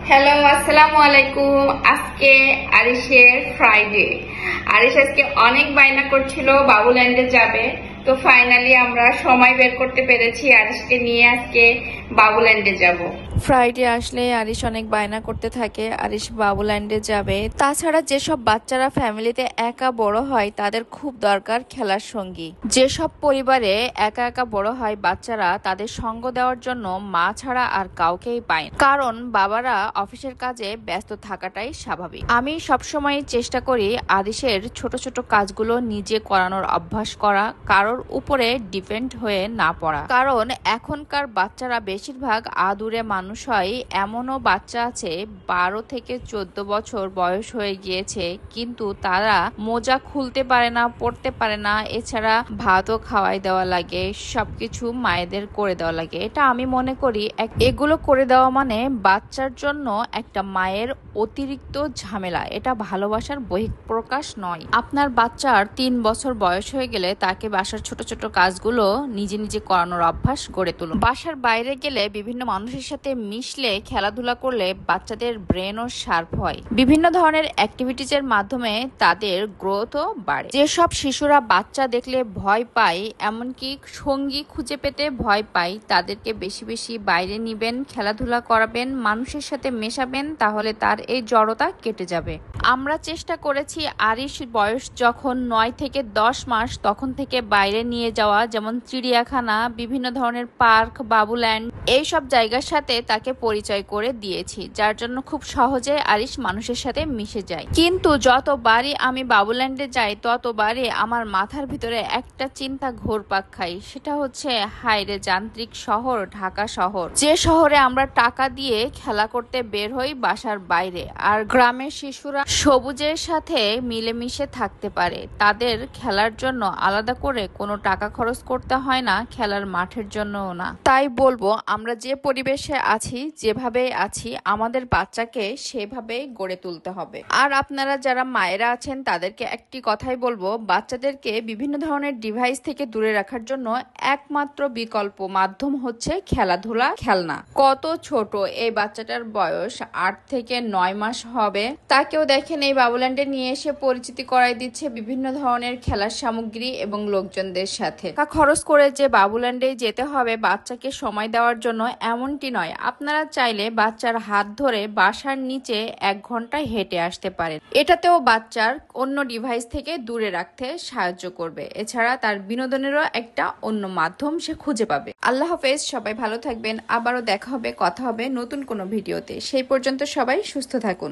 Hello, আসসালামু আলাইকুম। আজকে আরিশের ফ্রাইডে। আরিশ আজকে অনেক বায়না করছিল বাবুল্যান্ডে যাবে, তো ফাইনালি আমরা সময় বের করতে পেরেছি আরিশকে নিয়ে আজকে বাবুল্যান্ডে যাব। ফ্রাইডে আসলে আরিশ অনেক বায়না করতে থাকে, আরিশ বাবুল্যান্ডে যাবে। তাছাড়া যেসব বাচ্চারা ফ্যামিলিতে একা বড় হয় তাদের খুব দরকার খেলার সঙ্গী। যেসব পরিবারে একা একা বড় হয় বাচ্চারা, তাদের সঙ্গ দেওয়ার জন্য মা ছাড়া আর কাউকেই পায় না, কারণ বাবারা অফিসের কাজে ব্যস্ত থাকাটাই স্বাভাবিক। আমি সবসময় চেষ্টা করি আরিশের ছোট ছোট কাজগুলো নিজে করানোর অভ্যাস করা, কারোর উপরে ডিপেন্ড হয়ে না পড়া। কারণ এখনকার বাচ্চারা বেশিরভাগ আদুরে মানুষ হয়। এমনও বাচ্চা আছে 12 থেকে 14 বছর বয়স হয়ে গিয়েছে, কিন্তু তারা মোজা খুলতে পারে না, পড়তে পারে না। এছাড়া ভাতও খাওয়াই দেওয়া লাগে, সবকিছু মায়েদের করে দেওয়া লাগে। এটা আমি মনে করি এগুলো করে দেওয়া মানে বাচ্চার জন্য একটা মায়ের অতিরিক্ত ঝামেলা। এটা ভালোবাসার বহিঃপ্রকাশ নয়। আপনার বাচ্চার 3 বছর বয়স হয়ে গেলে তাকে বাসার ছোট ছোট কাজগুলো নিজে নিজে করানোর অভ্যাস গড়ে তুলুন। বাসার বাইরে গেলে বিভিন্ন মানুষের সাথে মিশলে, খেলাধুলা করলে বাচ্চাদের ব্রেনও শার্প হয়। বিভিন্ন ধরনের অ্যাক্টিভিটিজের মাধ্যমে তাদের গ্রোথও বাড়ে। যেসব শিশুরা বাচ্চা দেখলে ভয় পায়, এমনকি সঙ্গী খুঁজে পেতে ভয় পায়, তাদেরকে বেশি বেশি বাইরে নিবেন, খেলাধুলা করাবেন, মানুষের সাথে মেশাবেন, তাহলে তার এই জড়তা কেটে যাবে। আমরা চেষ্টা করেছি আরিশ বয়স যখন 9 থেকে 10 মাস তখন থেকে বাইরে নিয়ে যাওয়া, যেমন চিড়িয়াখানা, বিভিন্ন ধরনের পার্ক, বাবুল্যান্ড, এইসব জায়গার সাথে তাকে পরিচয় করে দিয়েছি, যার জন্য খুব সহজে আরিশ মানুষের সাথে মিশে যায়। কিন্তু যতবারই আমি বাবুল্যান্ডে যাই ততবারই আমার মাথার ভিতরে একটা চিন্তা ঘুরপাক খাই, সেটা হচ্ছে হায়রে যান্ত্রিক শহর ঢাকা শহর, যে শহরে আমরা টাকা দিয়ে খেলা করতে বের হই বাসার বাইরে, আর গ্রামের শিশুরা সবুজের সাথে মিলেমিশে থাকতে পারে। তাদের খেলার জন্য আলাদা করে কোনো টাকা খরচ করতে হয় না, খেলার মাঠের জন্যও না। তাই বলবো, আমরা যে পরিবেশে আছি, যেভাবে আছি, আমাদের বাচ্চাকে সেভাবেই গড়ে তুলতে হবে। আর আপনারা যারা মায়েরা আছেন তাদেরকে একটি কথাই বলবো, বাচ্চাদেরকে বিভিন্ন ধরনের ডিভাইস থেকে দূরে রাখার জন্য একমাত্র বিকল্প মাধ্যম হচ্ছে খেলাধুলা, খেলনা। কত ছোট এই বাচ্চাটার বয়স, 8 থেকে 9 মাস হবে। তাকেও দেখেন এই বাবুল্যান্ডে নিয়ে এসে পরিচিতি করাই দিচ্ছে বিভিন্ন ধরনের খেলার সামগ্রী এবং লোকজনদের সাথে। টাকা খরচ করে যে বাবুল্যান্ডে যেতে হবে বাচ্চাকে সময় দেওয়ার জন্য, এমনটি নয়। আপনারা চাইলে বাচ্চার হাত ধরে বাসার নিচে 1 ঘন্টা হেঁটে আসতে পারেন। এটাতেও বাচ্চার অন্য ডিভাইস থেকে দূরে রাখতে সাহায্য করবে। এছাড়া তার বিনোদনেরও একটা অন্য মাধ্যম সে খুঁজে পাবে। আল্লাহ হাফেজ, সবাই ভালো থাকবেন। আবারও দেখা হবে, কথা হবে নতুন কোনো ভিডিওতে। সেই পর্যন্ত সবাই সুস্থ থাকুন।